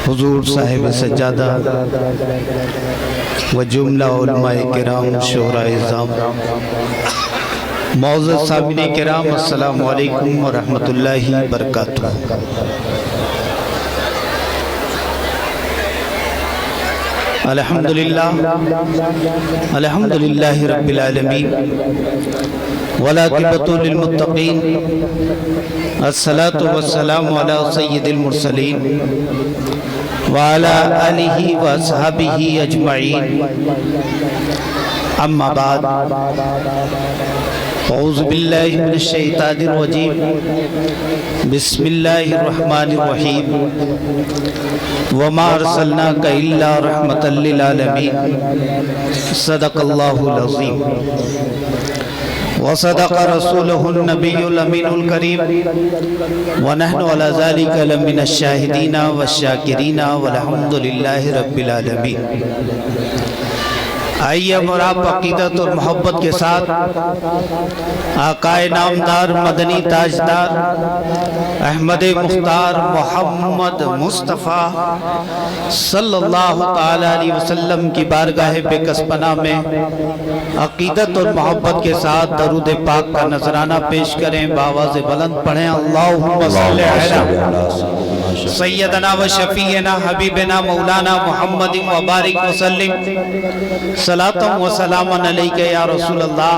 حضور صاحب سجادہ و جملہ علماء کرام شہراء اعظام معزز سامعین کرام السلام علیکم ورحمۃ اللہ وبرکاتہ۔ الحمدللہ رب العالمین والعاقبۃ للمتقین الصلاة والسلام علی سید المرسلین وعلی آلہ واصحابہ اجمعین، اما بعد، اعوذ باللہ من الشیطان الرجیم، بسم اللہ الرحمن الرحیم، وما ارسلناک الا رحمۃ للعالمین، صدق اللہ العظیم وصدق رسولہ النبی الامین الکریم، ونحن علی ذلک لمن الشاہدین والشاکرین والحمد للہ رب العالمین۔ آئیے اب اور آپ عقیدت اور محبت کے ساتھ آقا نامدار مدنی تاجدار احمد مختار محمد مصطفیٰ صلی اللہ تعالی علیہ وسلم کی بارگاہ بے کس پناہ میں عقیدت اور محبت کے ساتھ درود پاک کا نذرانہ پیش کریں، بآواز بلند پڑھیں، اللہم صلی علی سیدنا و شفیعنا حبیبنا مولانا محمد مبارک وسلم، صلاۃ و سلام علیکہ یا رسول اللہ،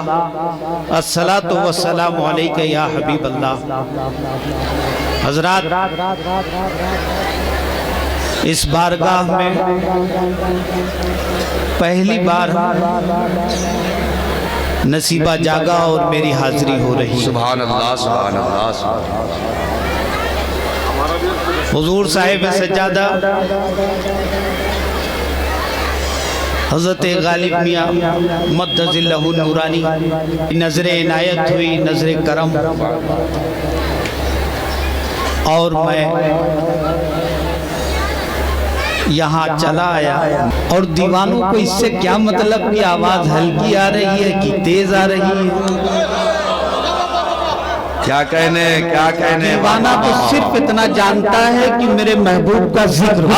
الصلاۃ و سلام علیکہ یا حبیب اللہ۔ حضرات، اس بارگاہ میں پہلی بار نصیبہ جاگا اور میری حاضری ہو رہی۔ سبحان اللہ، سبحان اللہ، سبحان اللہ۔ حضور صاحب سجادہ حضرت غالب میاں مدد اللہ نورانی نظر عنایت ہوئی، نظر کرم، اور میں یہاں چلا آیا، اور دیوانوں کو اس سے کیا مطلب کہ آواز ہلکی آ رہی ہے کہ تیز آ رہی ہے؟ کیا کہنے دیوانہ تو صرف اتنا جانتا ہے کہ میرے محبوب کا ذکر ہو۔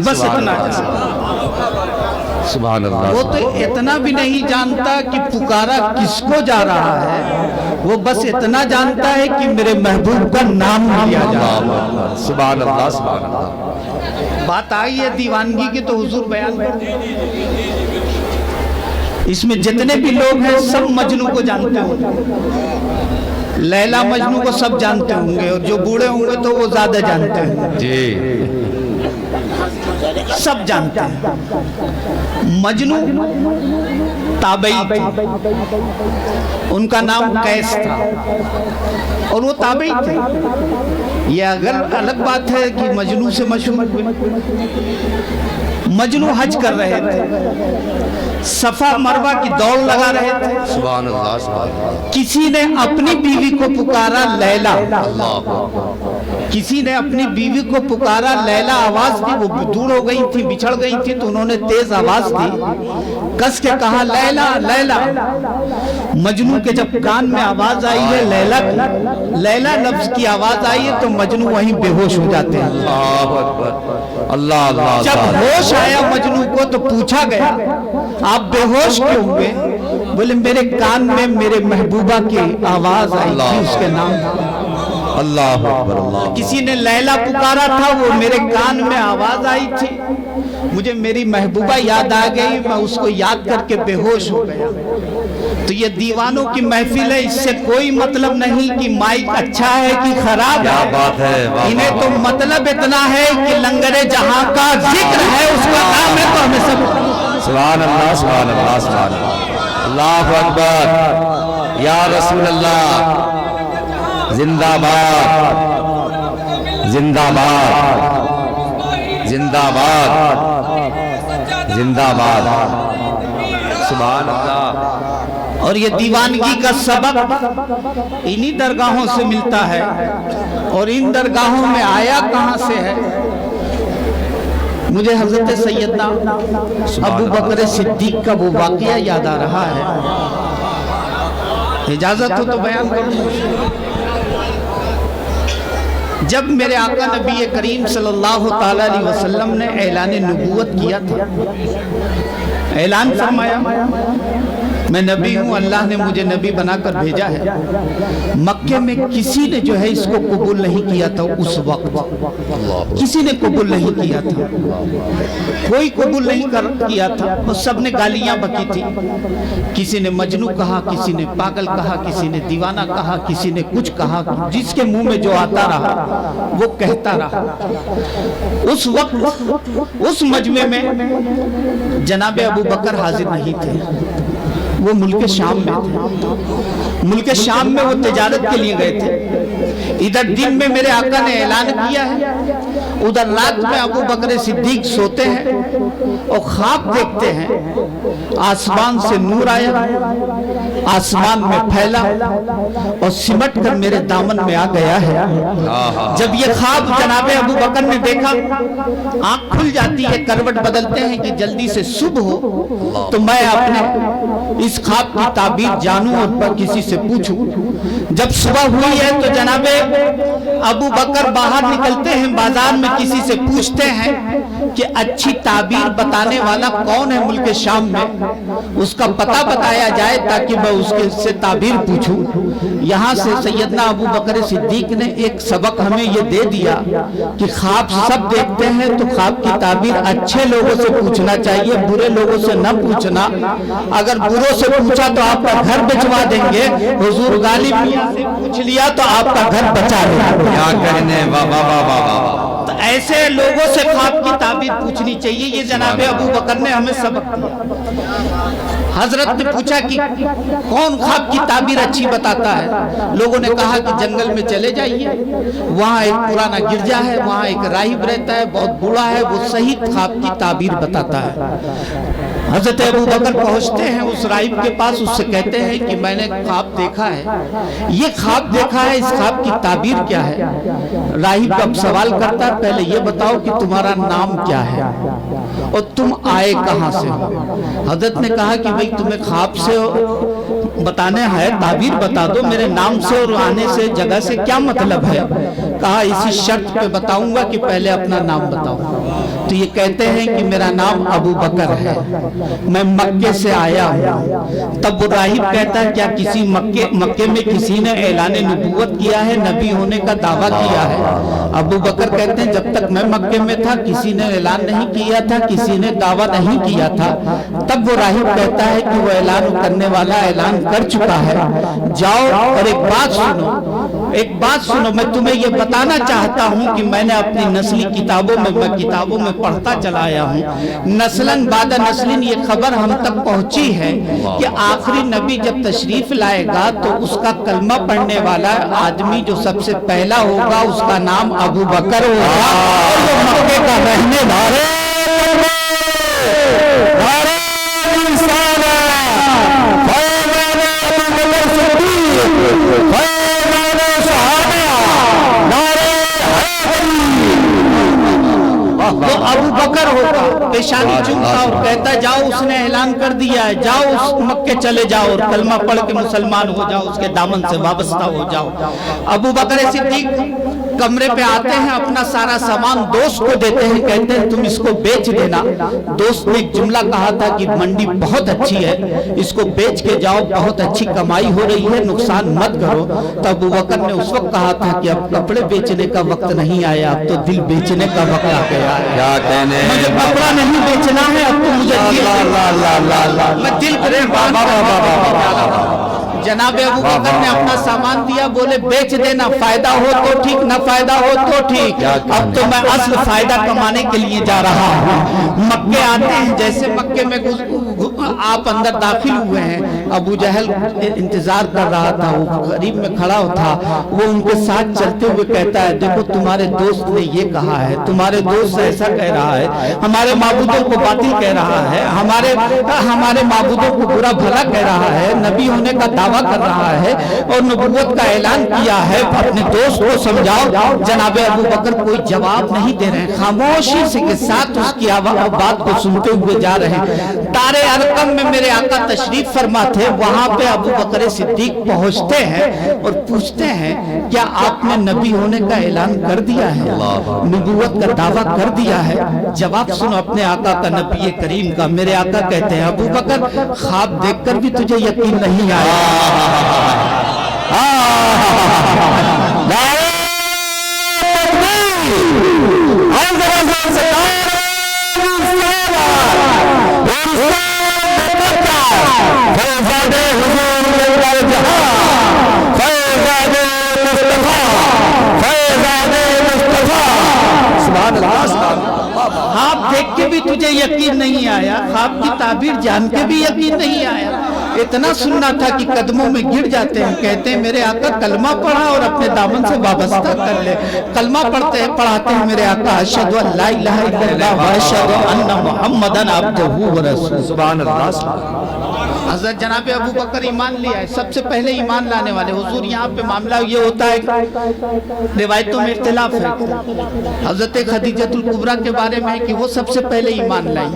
بس اتنا جانتا، سبحان اللہ۔ وہ تو اتنا بھی نہیں جانتا کہ پکارا کس کو جا رہا ہے، وہ بس اتنا جانتا ہے کہ میرے محبوب کا نام لیا جا رہا ہے۔ سبحان اللہ، سبحان اللہ۔ بات آئی ہے دیوانگی کی تو حضور بیان کرتے، اس میں جتنے بھی لوگ ہیں سب مجنو کو جانتے ہوں گے، لیلا مجنو کو سب جانتے ہوں گے، اور جو بوڑھے ہوں گے تو وہ زیادہ جانتے ہیں، جی سب جانتے ہیں۔ مجنو تابعی تھے، ان کا نام قیس تھا، اور وہ تابعی تھے۔ یہ اگر الگ بات ہے کہ مجنو سے مشہور ہوئے۔ مجنو حج کر رہے تھے، صفا مروہ کی دوڑ لگا رہے تھے، سبحان اللہ، سبحان اللہ۔ کسی نے اپنی بیوی کو پکارا لیلا، کسی نے اپنی بیوی کو پکارا لیلا، آواز دی، وہ دور ہو گئی تھی، بچھڑ گئی تھی، تو انہوں نے تیز آواز دی، کس کے کہا لیلا لیلا۔ مجنو کے جب کان میں آواز آئی ہے لیلا کی، لیلا لفظ کی آواز آئی ہے، تو مجنو وہیں بے ہوش ہو جاتے ہیں۔ اللہ اللہ۔ جب ہوش آیا مجنو کو تو پوچھا گیا آپ بے ہوش کیوں ہوئے؟ بولے میرے کان میں میرے محبوبہ کی آواز آئی تھی، اس کے نام اللہ اکبر، اللہ۔ کسی نے لیلا پکارا تھا، وہ میرے کان میں آواز آئی تھی، مجھے میری محبوبہ یاد آ گئی، میں اس کو یاد کر کے بے ہوش ہو گیا۔ تو یہ دیوانوں کی محفل ہے، اس سے کوئی مطلب نہیں کہ مائک اچھا ہے کہ خراب ہے، انہیں تو مطلب اتنا ہے کہ لنگر جہاں کا ذکر ہے، اس کا نام ہے، تو ہمیں سب سبحان اللہ، سبحان اللہ، سبحان اللہ۔ اللہ اکبر، یا رسول اللہ، زندہ باد، زندہ باد، زندہ باد، زندہ باد، سبحان اللہ۔ اور یہ دیوانگی کا سبب انہی درگاہوں سے ملتا ہے، اور ان درگاہوں میں آیا کہاں سے ہے؟ مجھے حضرت سیدنا ابو بکر صدیق کا وہ واقعہ یاد آ رہا ہے۔ اجازت ہو تو بیان کروں. جب میرے آقا نبی کریم صلی اللہ تعالی علیہ وسلم نے اعلان نبوت کیا تھا، اعلان فرمایا میں نبی ہوں، اللہ نے مجھے نبی بنا کر بھیجا ہے، مکے میں کسی نے جو ہے اس کو قبول نہیں کیا تھا. اس وقت کسی نے قبول نہیں کیا تھا، کوئی قبول نہیں کیا تھا. وہ سب نے گالیاں بکی تھی. کسی نے مجنون کہا، کسی نے پاگل کہا، کسی نے دیوانہ کہا، کسی نے کچھ کہا. جس کے منہ میں جو آتا رہا وہ کہتا رہا. اس وقت اس مجمع میں جناب ابو بکر حاضر نہیں تھے، وہ ملک شام میں تھے. ملک شام میں وہ تجارت کے لیے گئے تھے. ادھر دن میں میرے آقا نے اعلان کیا ہے، ادھر رات میں ابو بکر صدیق سوتے ہیں اور خواب دیکھتے ہیں. آسمان سے نور آیا، آسمان میں پھیلا اور سمٹ کر میرے دامن میں آ گیا ہے. جب یہ خواب جناب ابو بکر نے دیکھا، آنکھ کھل جاتی ہے، کروٹ بدلتے ہیں کہ جلدی سے صبح ہو تو میں اپنے اس خواب کی تعبیر جانوں اور کسی سے پوچھوں. جب صبح ہوئی ہے تو جناب ابو بکر باہر نکلتے ہیں، بازار میں کسی سے پوچھتے ہیں کہ اچھی تعبیر بتانے والا کون ہے ملک شام میں، اس کا پتہ بتایا جائے تاکہ میں اس سے تعبیر پوچھوں. یہاں سے سیدنا ابو بکر صدیق نے ایک سبق ہمیں یہ دے دیا کہ خواب سب دیکھتے ہیں تو خواب کی تعبیر اچھے لوگوں سے پوچھنا چاہیے، برے لوگوں سے نہ پوچھنا. اگر بروں سے پوچھا تو آپ کا گھر بچوا دیں گے، حضور غالب میاں سے پوچھ لیا تو آپ کا گھر بچا دیں گے. کیا کہنے، واہ واہ واہ واہ. تو ایسے لوگوں سے خواب کی تعبیر پوچھنی چاہیے. یہ جناب ابو بکر نے ہمیں سبق دیا. حضرت نے پوچھا کہ کون خواب کی تعبیر اچھی بتاتا ہے؟ لوگوں نے کہا کہ جنگل میں چلے جائیے، وہاں ایک پرانا گرجا ہے، وہاں ایک راہب رہتا ہے، بہت بوڑھا ہے، وہ صحیح خواب کی تعبیر بتاتا ہے. حضرت ابو بکر پہنچتے ہیں اس راہب کے پاس، اس سے کہتے ہیں کہ میں نے خواب دیکھا ہے، یہ خواب دیکھا ہے، اس خواب کی تعبیر کیا ہے؟ راہب اب سوال کرتا ہے پہلے یہ بتاؤ کہ تمہارا نام کیا ہے اور تم آئے کہاں سے ہو؟ حضرت نے کہا کہ بھئی تمہیں خواب سے بتانے ہے، تعبیر بتا دو، میرے نام سے اور آنے سے جگہ سے کیا مطلب ہے؟ کہا اسی شرط پہ بتاؤں گا کہ پہلے اپنا نام بتاؤں. تو یہ کہتے ہیں کہ میرا نام ابو بکر ہے، میں مکے سے آیا ہوں. تب وہ راہب کہتا ہے کیا کسی مکے میں کسی نے اعلان نبوت کیا ہے، نبی ہونے کا دعویٰ کیا ہے؟ ابو بکر کہتے ہیں جب تک میں مکے میں تھا کسی نے اعلان نہیں کیا تھا، کسی نے دعویٰ نہیں کیا تھا. تب وہ راہب کہتا ہے کہ وہ اعلان کرنے والا اعلان کر چکا ہے، جاؤ اور ایک بات سنو، ایک بات سنو. میں تمہیں یہ بتانا چاہتا ہوں کہ میں نے اپنی نسلی کتابوں میں پڑھتا چلا آیا ہوں، نسلاً بعد نسلیں یہ خبر ہم تک پہنچی ہے کہ آخری نبی جب تشریف لائے گا تو اس کا کلمہ پڑھنے والا آدمی جو سب سے پہلا ہوگا اس کا نام ابو بکر ہوگا اور وہ مکے کا رہنے والا. وہ ابو بکر ہوگا. پیشانی چومتا اور کہتا ہے جاؤ، اس نے اعلان کر دیا ہے، جاؤ اس مکے چلے جاؤ اور کلمہ پڑھ کے مسلمان ہو جاؤ، اس کے دامن سے وابستہ ہو جاؤ. ابو بکر صدیق کمرے پہ آتے ہیں، اپنا سارا سامان دوست کو دیتے ہیں، کہتے ہیں تم اس کو بیچ دینا. دوست نے ایک جملہ کہا تھا کہ منڈی بہت اچھی ہے، اس کو بیچ کے جاؤ، بہت اچھی کمائی ہو رہی ہے، نقصان مت کرو. تو ابو بکر نے اس وقت کہا تھا کہ اب کپڑے بیچنے کا وقت نہیں آیا، اب تو دل بیچنے کا وقت آ گیا ہے. کیا کہنے، مجھے کپڑا نہیں بیچنا ہے، اب تو مجھے میں دل کرے. جناب ابو بکر نے اپنا سامان دیا، بولے بیچ دینا، فائدہ ہو تو ٹھیک، نہ فائدہ ہو تو ٹھیک، اب تو میں اصل فائدہ کمانے کے لیے جا رہا ہوں. مکے آتے ہیں، جیسے مکے میں آپ اندر داخل ہوئے ہیں، ابو جہل انتظار کر رہا تھا، وہ قریب میں کھڑا تھا. وہ ان کے ساتھ چلتے ہوئے کہتا ہے دیکھو تمہارے دوست نے یہ کہا ہے، تمہارے دوست ایسا کہہ رہا ہے، ہمارے معبودوں کو باطل کہہ رہا ہے، ہمارے معبودوں کو برا بھلا کہہ رہا ہے، نبی ہونے کا دعویٰ کر رہا ہے اور نبوت کا اعلان کیا ہے، اپنے دوست کو سمجھاؤ. جناب ابو بکر کوئی جواب نہیں دے رہے ہیں، خاموشی سے کے ساتھ اس کی بات کو سنتے ہوئے جا رہے ہیں. تارے رقم میں میرے آقا تشریف فرما تھے، وہاں پہ ابو بکر صدیق پہنچتے ہیں اور پوچھتے ہیں کیا آپ نے نبی ہونے کا اعلان کر دیا ہے، نبوت کا دعویٰ کر دیا ہے؟ جواب سنو اپنے آقا کا، نبی کریم کا۔ میرے آقا کہتے ہیں ابو بکر خواب دیکھ کر بھی تجھے یقین نہیں آیا؟ خواب دیکھ کے بھی تجھے یقین نہیں آیا، خواب کی تعبیر جان کے بھی یقین نہیں آیا؟ اتنا سننا تھا کہ قدموں میں گر جاتے ہیں، کہتے ہیں میرے آقا کلمہ پڑھا اور اپنے دامن سے وابستہ کر لے۔ کلمہ پڑھاتے ہیں میرے آقا، اشہد ان لا الہ الا اللہ و اشہد ان محمدن عبدہ و رسولہ۔ سبحان اللہ۔ حضرت جناب ابو بکر ایمان لیا ہے، سب سے پہلے ایمان لانے والے۔ حضور یہاں پہ معاملہ یہ ہوتا ہے، روایتوں میں اختلاف ہے۔ حضرت خدیجہ الکبریٰ کے بارے میں ہے کہ وہ سب سے پہلے ایمان لائی،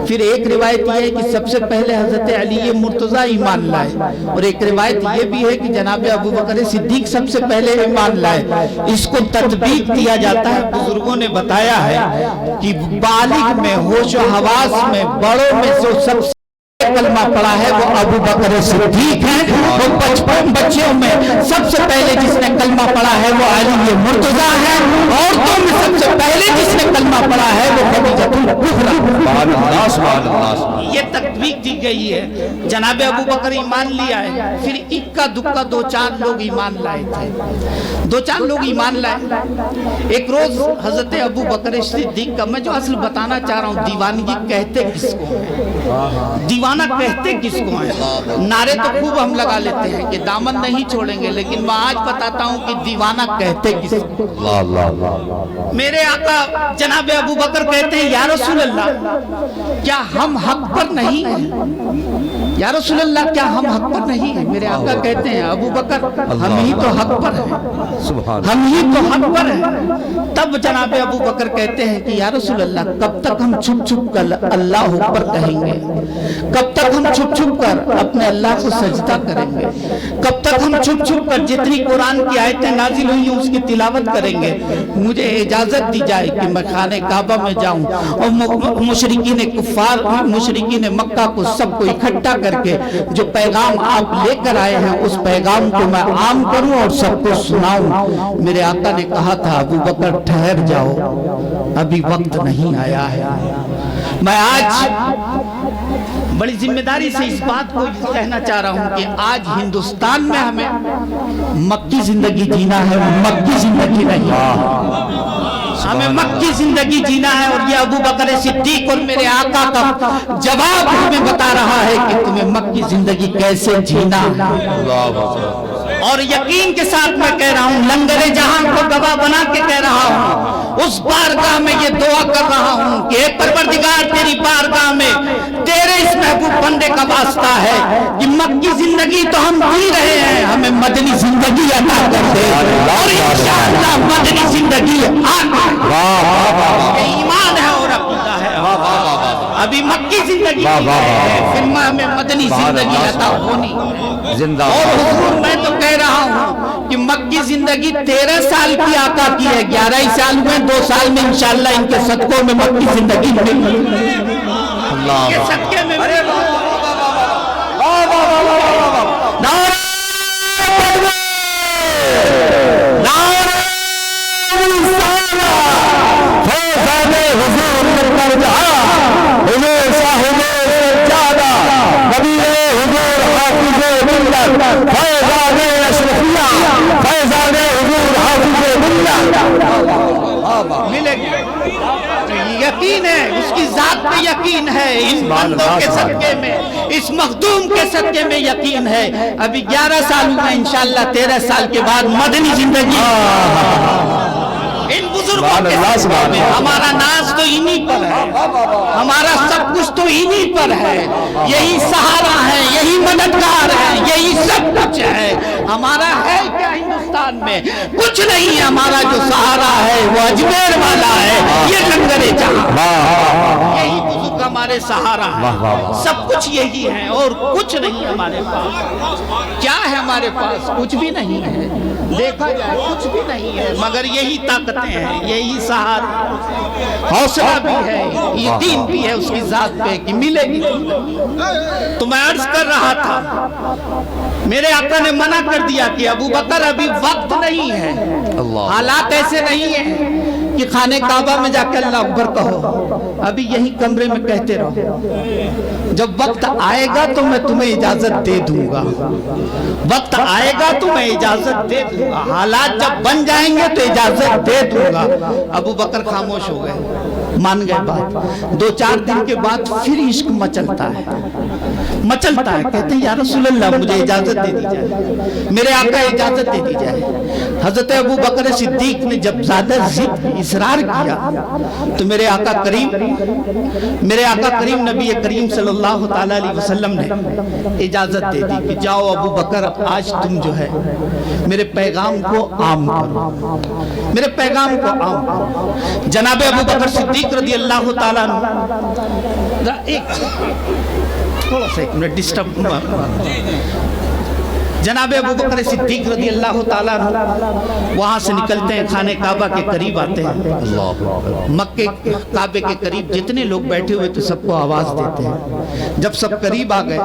پھر ایک روایت یہ ہے کہ سب سے پہلے حضرت علی مرتضیٰ ایمان لائے، اور ایک روایت یہ بھی ہے کہ جناب ابو بکر صدیق سب سے پہلے ایمان لائے۔ اس کو تطبیق دیا جاتا ہے، بزرگوں نے بتایا ہے کہ بالغ میں، ہوش و حواس میں، بڑوں میں جو سب سے کلمہ پڑھا ہے وہ ابو بکر صدیق ہیں۔ وہ 55 بچوں میں سب سے پہلے جس نے کلمہ پڑھا ہے وہ علی مرتضیٰ ہے، عورتوں میں سب سے پہلے جس نے کلمہ پڑھا ہے وہ خدیجہ الکبریٰ۔ یہ تطبیق دی گئی ہے۔ جناب ابو بکر ایمان لیا ہے، پھر اکا دکا دو چار لوگ ایمان لائے تھے، دو چار لوگ ایمان لائے۔ ایک روز حضرت ابو بکر صدیق کا، میں جو اصل بتانا چاہ رہا ہوں، دیوانگی کہتے کس کو ہے، دیوانہ کہتے کس کو ہیں؟ نعرے تو خوب ہم لگا لیتے ہیں کہ دامن نہیں چھوڑیں گے، لیکن میں آج بتاتا ہوں کہ دیوانہ کہتے کس کو۔ میرے آقا جناب ابو بکر کہتے ہیں یا رسول اللہ کیا ہم حق پر نہیں ہیں؟ یا رسول اللہ کیا ہم حق پر نہیں ہیں؟ میرے آقا کہتے ہیں ابو بکر ہم ہی تو حق پر ہیں، ہم ہی تو حق پر ہیں۔ تب جناب ابو بکر کہتے ہیں کہ یا رسول اللہ کب تک ہم چھپ چھپ کر اللہ اکبر کہیں گے، کب تک ہم چھپ چھپ کر اپنے اللہ کو سجدہ کریں گے، کب تک ہم چھپ چھپ کر جتنی قرآن کی آیتیں نازل ہوئی ہیں اس کی تلاوت کریں گے؟ مجھے اجازت دی جائے کہ میں خانہ کعبہ میں جاؤں اور مشرکین کفار، مشرکین مکہ کو سب کو اکٹھا کر کے جو پیغام آپ لے کر آئے ہیں اس پیغام کو میں عام کروں اور سب کو سناؤں۔ میرے آقا نے کہا تھا ابو بکر ٹھہر جاؤ، ابھی وقت نہیں آیا ہے۔ میں آج بڑی ذمہ داری سے اس بات کو کہنا چاہ رہا ہوں کہ آج ہندوستان میں ہمیں مکی زندگی جینا ہے، مکی زندگی نہیں، ہمیں مکی زندگی جینا ہے۔ اور یہ ابو بکر صدیق اور میرے آقا کا جواب ہمیں بتا رہا ہے کہ تمہیں مکی زندگی کیسے جینا ہے۔ اور یقین کے ساتھ میں کہہ رہا ہوں، لنگر جہاں کو گواہ بنا کے کہہ رہا ہوں، اس بارگاہ میں یہ دعا کر رہا ہوں کہ اے پروردگار تیری بارگاہ میں تیرے اس محبوب بندے کا واسطہ ہے کہ مکی زندگی تو ہم جی رہے ہیں، ہمیں مدنی زندگی عطا کر دے، اور انشاءاللہ مدنی زندگی ایمان ہے اور عقیدہ ہے۔ ابھی مکی زندگی ہے، پھر ہمیں مدنی زندگی عطا ہونی۔ اور حضور میں تو کہہ رہا ہوں کہ مکی زندگی 13 سال کی آقا کی ہے، 11 سال میں 2 سال میں انشاءاللہ ان کے صدقوں میں مکی زندگی ملے گی، کے صدقے میں ملے گی۔ ملے گی، یقین ہے، اس کی ذات پہ یقین ہے، ان بندوں کے صدقے میں، اس مخدوم کے صدقے میں یقین ہے۔ ابھی 11 سال میں انشاءاللہ 13 سال کے بعد مدنی زندگی، ان بزرگوں کے صدقے میں ہمارا ناز تو انہی پر ہے، ہمارا سب کچھ تو انہی پر ہے، یہی سہارا ہے، یہی مددگار ہے، یہی سب کچھ ہے۔ ہمارا ہے کیا ہندوستان میں؟ کچھ نہیں ہے، ہمارا جو سہارا ہے وہ اجمیر والا ہے، یہ لنگر جہاں، یہی بزرگ ہمارے سہارا ہیں، سب کچھ یہی ہے اور کچھ نہیں ہمارے پاس۔ کیا ہے ہمارے پاس؟ کچھ بھی نہیں ہے، دیکھا جائے کچھ بھی نہیں ہے، مگر یہی طاقتیں ہیں، یہی سہارا، حوصلہ بھی ہے، یقین بھی ہے اس کی ذات پہ کہ ملے گی۔ تو میں عرض کر رہا تھا، میرے آقا نے منع کر دیا کہ ابو بکر ابھی وقت نہیں ہے، حالات ایسے نہیں ہیں کہ خانہ کعبہ میں جا کے اللہ اکبر کہو، ابھی یہی کمرے میں کہتے رہو، جب وقت آئے گا تو میں تمہیں اجازت دے دوں گا، وقت آئے گا تو میں اجازت دے دوں گا، حالات جب بن جائیں گے تو اجازت دے دوں گا۔ ابو بکر خاموش ہو گئے، مان گئے بات۔ 2-4 دن کے بعد پھر عشق مچلتا ہے، کہتے ہیں یا رسول اللہ مجھے اجازت دے دی جائے، میرے آقا اجازت دے دی جائے۔ حضرت ابو بکر صدیق نے جب زیادہ ضد اصرار کیا تو میرے آقا کریم نبی کریم صلی اللہ تعالیٰ علیہ وسلم نے اجازت دے دی کہ جاؤ ابو بکر آج تم جو ہے میرے پیغام کو عام کرو، میرے پیغام کو عام کرو۔ جناب ابو بکر صدیق رضی اللہ تعالیٰ عنہ، تھوڑا سا ایک منٹ ڈسٹرب، جناب ابو بکر صدیق رضی اللہ تعالیٰ عنہ وہاں سے نکلتے ہیں، خانہ کعبہ کے قریب آتے ہیں، مکے کعبے کے قریب جتنے لوگ بیٹھے ہوئے تو سب کو آواز دیتے ہیں۔ جب سب قریب آ گئے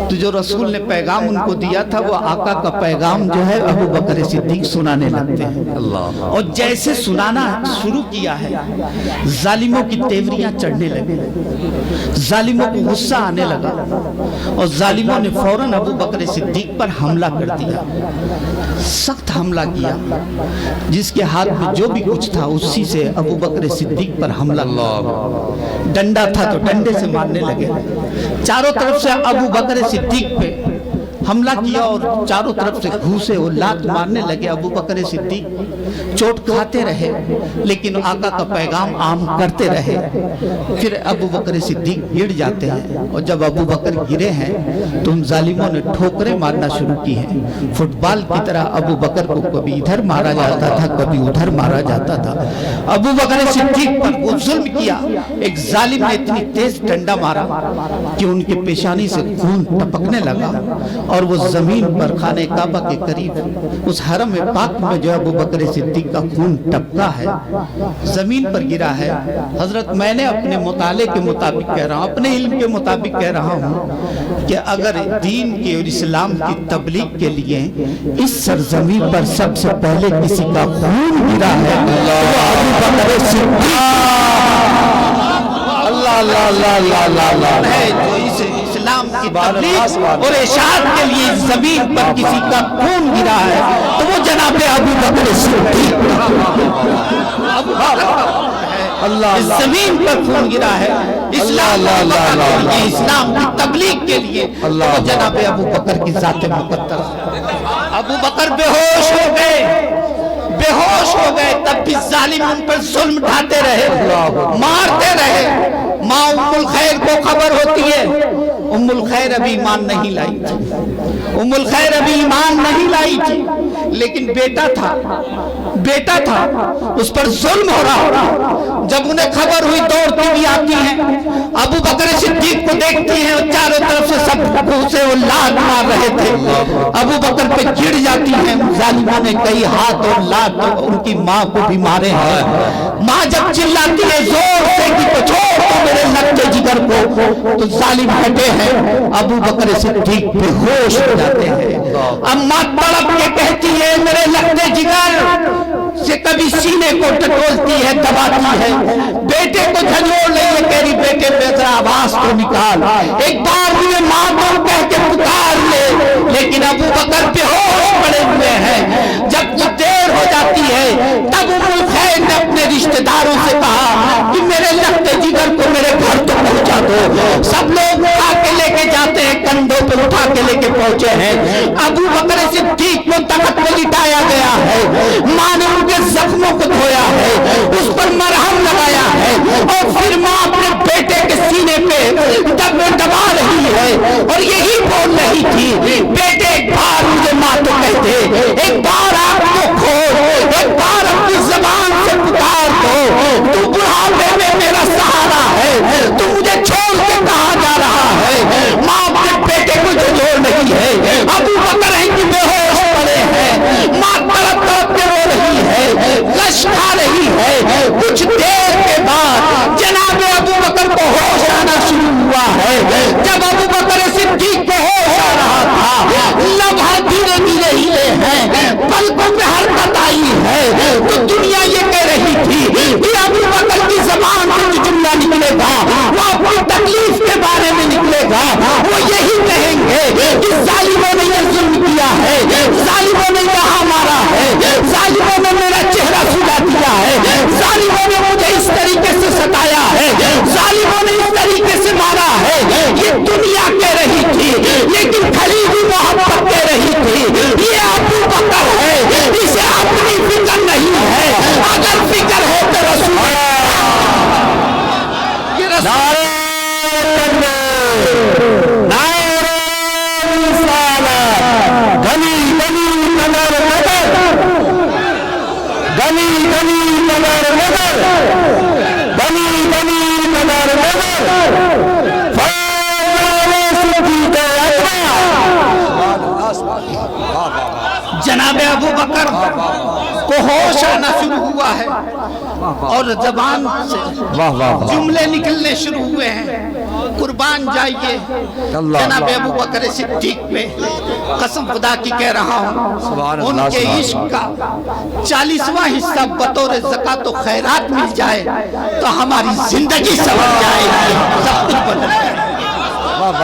تو جو رسول نے پیغام ان کو دیا تھا وہ آقا کا پیغام جو ہے ابو بکر صدیق سنانے لگتے ہیں، اور جیسے سنانا شروع کیا ہے ظالموں کی تیوریاں چڑھنے لگے، ظالموں کو غصہ آنے لگا، اور ظالموں نے فوراً ابو بکر صدیق پر حملہ کر دیا، سخت حملہ کیا، جس کے ہاتھ میں جو بھی کچھ تھا اسی سے ابو بکر صدیق پر حملہ کیا۔ ڈنڈا تھا تو ڈنڈے سے مارنے لگے، چاروں طرف سے ابو بکر صدیق پہ حملہ کیا اور چاروں طرف سے گھوسے اور لات مارنے لگے۔ ابو بکر صدیق چوٹ کھاتے رہے لیکن آقا کا پیغام عام کرتے رہے۔ پھر ابو بکر صدیق گر جاتے ہیں، اور جب ابو بکر گرے ہیں تو ان ظالموں نے ٹھوکریں مارنا شروع کی ہیں، فٹ بال کی طرح ابو بکر کو کبھی ادھر مارا جاتا تھا کبھی ادھر مارا جاتا تھا۔ ابو بکر صدیق پر وہ ظلم کیا، ایک ظالم نے اتنی تیز ڈنڈا مارا کہ ان کے پیشانی سے خون ٹپکنے لگا، اور وہ زمین پر خانہ کعبہ کے قریب اس حرم پاک میں جو ابو بکر صدیق کا خون ٹپکا ہے زمین پر گرا ہے۔ حضرت میں نے اپنے مطالعے کے مطابق کہہ رہا ہوں، اپنے علم کے مطابق کہہ رہا ہوں کہ اگر دین کے اور اسلام کی تبلیغ کے لیے اس سرزمین پر سب سے پہلے کسی کا خون گرا ہے تو ابو بکر صدیق ہے، جو اس اسلام کی تبلیغ اور اشاعت کے لیے اس زمین پر کسی کا خون گرا ہے تو وہ جناب ابو بکر صدیق اس زمین پر خون گرا ہے اسلام کی تبلیغ کے لیے، وہ جناب ابو بکر کی ذات مقدس۔ ابو بکر بے ہوش ہو گئے، تب بھی ظالم ان پر ظلم ڈھاتے رہے، مارتے رہے۔ ماں ام الخیر کو خبر ہوتی ہے، ام الخیر ابھی ایمان نہیں لائی تھی، لیکن بیٹا تھا اس پر ظلم ہو رہا۔ جب انہیں خبر ہوئی دوڑتی بھی آتی ہیں، ابو بکر صدیق کو دیکھتی ہیں اور چاروں طرف سے سب گھوسے اور لات مار رہے تھے، ابو بکر پہ گر جاتی ہیں۔ ظالموں نے کئی ہاتھ اور لات ان کی ماں کو بھی مارے ہیں۔ ماں جب چلاتی ہے زور سے کہ چھوڑ دو میرے لگتے جگر کو، تو ظالم ہٹے ہیں، ابو بکر صدیق بے ہوش ہو جاتے ہیں۔ اب ماں تڑپ کے کہتی ہے میرے لگتے جگر سے کبھی سینے کو ٹٹولتی ہے، دباتی ہے، بیٹے کو جھنجھوڑ لے، یہ کہہ رہی بیٹے پہ ذرا آواز تو نکال، ایک بار بھی ماں کو کہہ کے پکار لے، لیکن ابو بکر بے ہوش پڑے ہوئے ہیں۔ جب کچھ دیر ہو جاتی ہے تب ام الخیر نے اپنے رشتہ داروں سے کہا کہ میرے لگتے جگر کو میرے گھر تو پہنچا دو۔ سب لوگ اٹھا کے لے کے جاتے ہیں، کندھوں پر اٹھا کے لے کے پہنچے ہیں۔ ابو بکر صدیق کو تخت پہ لٹایا گیا ہے، ماں نے ان کے زخموں کو دھویا ہے، اس پر مرہم لگایا ہے، اور پھر ماں اپنے بیٹے کے سینے پہ دبا رہی ہے اور یہی بول رہی تھی بیٹے ایک بار مجھے ماں تو کہتے، ایک بار آپ کو کھول، ایک بار اپنی زبان سے پکار دو، تو بڑھاپے میں میرا سہارا ہے، تو مجھے کچھ دیر کے بعد جناب ابو بکر کو ہوش آنا شروع ہوا ہے. جب ابو بکر صدیق کو ہوش آ رہا تھا, لمحہ دھیرے دھیرے ہلے ہیں, پلکوں پہ حرکت آئی ہے, تو دنیا یہ کہہ رہی تھی کہ ابو بکر کی زبان سے جو جملہ نکلے گا وہ اپنی تکلیف کے بارے میں نکلے گا. وہ یہی کہیں گے کہ ظالموں نے یہ ظلم کیا ہے, ظالموں نے یہاں مارا ہے, ظالموں نے میرا چہرہ سجا دیا ہے, ظالموں نے مجھے اس طریقے سے ستایا ہے, ظالموں نے اس طریقے سے مارا ہے. یہ دنیا کہہ رہی تھی, لیکن کھڑی ہوئی محبت کہہ رہی تھی یہ ابو بکر ہے, اسے اپنی فکر نہیں ہے. اگر فکر ہے تو رسول نعرہ تکبیر, نعرہ رسالت, گلی گلی نگر نگر, گلی گلی نگر نگر, گلی گلی نگر نگر, جناب ابو بکر کو ہوش آنا شروع ہوا ہے اور زبان سے جملے نکلنے شروع ہوئے ہیں. قربان جائیے جناب ابو بکر صدیق پہ قسم خدا کی کہہ رہا ہوں, ان کے عشق کا 40واں حصہ بطور زکات و خیرات مل جائے تو ہماری زندگی سنور جائے گی, سب کچھ بدل جائے گا.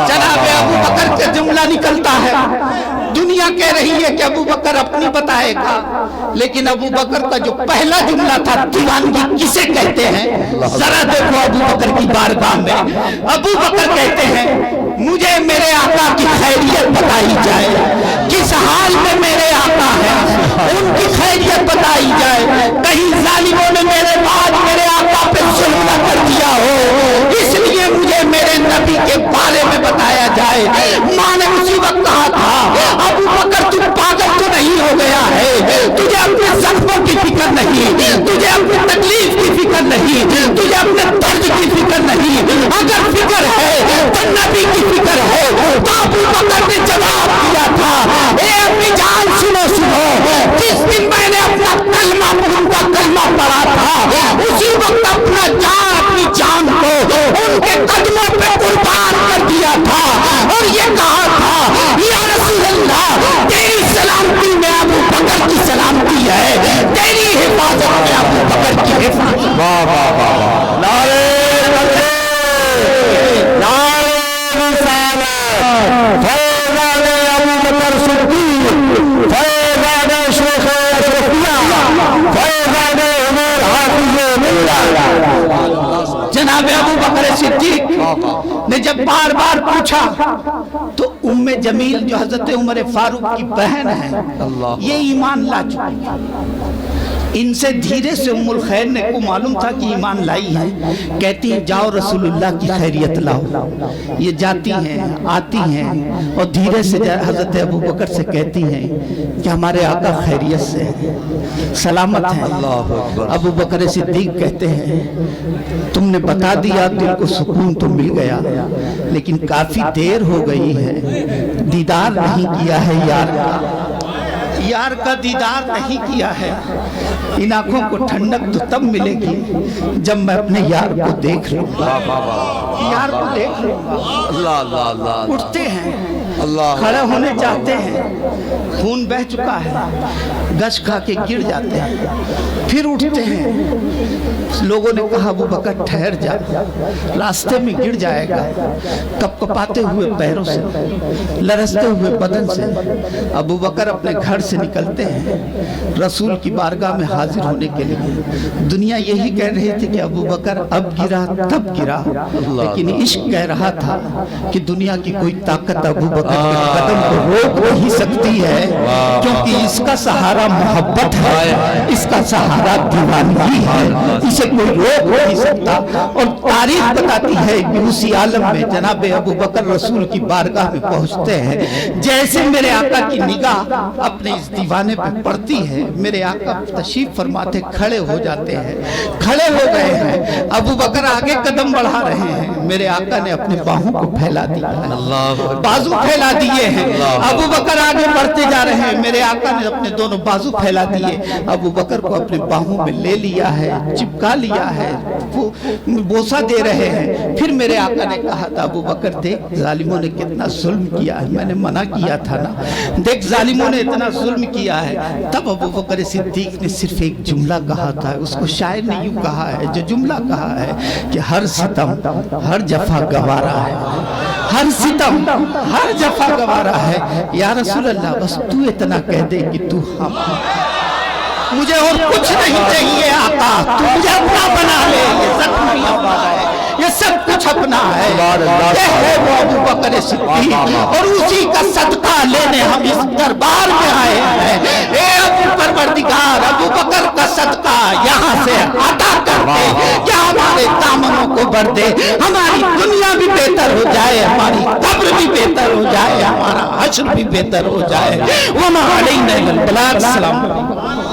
جناب ابو بکر کا جملہ نکلتا ہے, دنیا کہہ رہی ہے کہ ابو بکر اپنی بتائے گا, لیکن ابو بکر کا جو پہلا جملہ تھا دیوانگی کسے کہتے ہیں, ذرا دیکھو ابو بکر کی بارگاہ میں. ابو بکر کہتے ہیں مجھے میرے آقا کی خیریت بتائی جائے, کس حال میں میرے آقا ہیں ان کی خیریت بتائی جائے, کہیں ظالموں نے میرے بعد میرے آقا پہ ظلم نہ کر دیا ہو, اس لیے مجھے میرے نبی کے بارے میں بتایا جائے. ماں نے اسی وقت کہا تھا ابو بکر تو پاگل تو نہیں ہو گیا ہے, تجھے اپنے زخموں کی فکر نہیں, تجھے اپنی تکلیف کی فکر نہیں, تجھے اپنے درد کی فکر نہیں. اگر فکر ہے تو نبی کی فکر ہے. تو ابو بکر نے جواب دیا تھا, اے اپنی جان سنو سنو, جس دن میں نے اپنا کلمہ ان کا کلمہ پڑھا تھا اسی وقت اپنی جان کو ان کے قدموں پہ قربان کر دیا تھا اور یہ کہا تھا یا رسول اللہ تیری سلامتی میں ابو بکر کی سلامتی ہے, تیری حفاظت میں ابو بکر کی حفاظت. واہ واہ واہ, نعرہ تکبیر, نعرہ رسالت, فیضان ابو بکر صدیق, فیضان شیخ اشرفیہ, فیضان عمر حافظ ملت. جناب ابو بکر صدیق نے جب بار بار پوچھا تو ام جمیل جو حضرت عمر فاروق کی بہن ہے یہ ایمان لا چکی. ان سے دھیرے سے ام الخیر نے کو معلوم تھا کہ ایمان لائی ہے, کہتی ہیں جاؤ رسول اللہ کی خیریت لاؤ. یہ جاتی ہیں آتی ہیں اور دھیرے سے حضرت ابو بکر سے کہتی ہیں کہ ہمارے آقا خیریت سے سلامت ہیں. ابو بکر صدیق کہتے ہیں تم نے بتا دیا دل کو سکون تو مل گیا, لیکن کافی دیر ہو گئی ہے, دیدار نہیں کیا ہے یار کا, یار کا دیدار نہیں کیا ہے. ان آنکھوں کو ٹھنڈک تو تب ملے گی جب میں اپنے یار کو دیکھ لوں گا, یار کو دیکھ لوں گا. اٹھتے ہیں, کھڑے ہونے چاہتے ہیں, خون بہ چکا ہے, گش کھا کے گر جاتے ہیں, پھر اٹھتے ہیں. لوگوں نے کہا ابو بکر ٹھہر جا, راستے میں گر جائے گا. کپ کپاتے ہوئے پیروں سے, لرزتے ہوئے بدن سے ابو بکر اپنے گھر سے نکلتے ہیں رسول کی بارگاہ میں حاضر ہونے کے لیے. دنیا یہی کہہ رہی تھی کہ ابو بکر اب گرا تب گرا, لیکن عشق کہہ رہا تھا کہ دنیا کی کوئی طاقت ابو بکر کے قدم کو روک نہیں سکتی ہے, کیونکہ اس کا سہارا محبت ہے, اس کا سہارا دیوانگی ہے, اسے کوئی روک نہیں سکتا. اور تاریخ بتاتی ہے کہ اسی عالم میں جناب ابو بکر رسول کی بارگاہ میں پہنچتے ہیں, جیسے میرے آقا کی نگاہ اپنے اس دیوانے پہ پڑتی ہے, میرے آقا تشریف فرماتے کھڑے ہو جاتے ہیں. کھڑے ہو گئے ہیں, ابو بکر آگے قدم بڑھا رہے ہیں, میرے آقا نے اپنے باہوں کو پھیلا دیا, بازو پھیلا دیے ہیں. ابو بکر آگے بڑھتے جا رہے ہیں, میرے آقا نے اپنے دونوں بازو پھیلا دیے، ابو بکر کو اپنے باہوں میں لے لیا ہے، چپکا لیا ہے، وہ بوسہ دے رہے ہیں۔ پھر میرے آقا نے کہا تھا ابو بکر دیکھ ظالموں نے کتنا ظلم کیا ہے، میں نے منع کیا تھا نا، دیکھ ظالموں نے اتنا ظلم کیا ہے۔ تب ابو بکر صدیق نے صرف ایک جملہ کہا تھا، اس کو شاعر نے یوں کہا ہے، جو جملہ کہا ہے کہ ہر ستم ہر جفا گوارا ہے، ہر ستم ہر جفا گوارا ہے، یا رسول اللہ بس تو اتنا کہہ دے کہ تو ہم، مجھے اور کچھ نہیں چاہیے آقا، تو مجھے اپنا بنا لے، یہ زخمی آقا ہے، یہ سب کچھ اپنا ہے، یہ ہے وہ ابو بکر صدیق، اور اسی کا صدقہ لینے ہم اس دربار میں آئے ہیں۔ اے ابو پروردگار، ابو بکر کا صدقہ یہاں سے عطا کر دے کہ ہمارے دامنوں کو بھر دے، ہماری دنیا بھی بہتر ہو جائے، ہماری قبر بھی بہتر ہو جائے، ہمارا حشر بھی بہتر ہو جائے۔ وما علینا الا البلاغ۔ السلام علیکم۔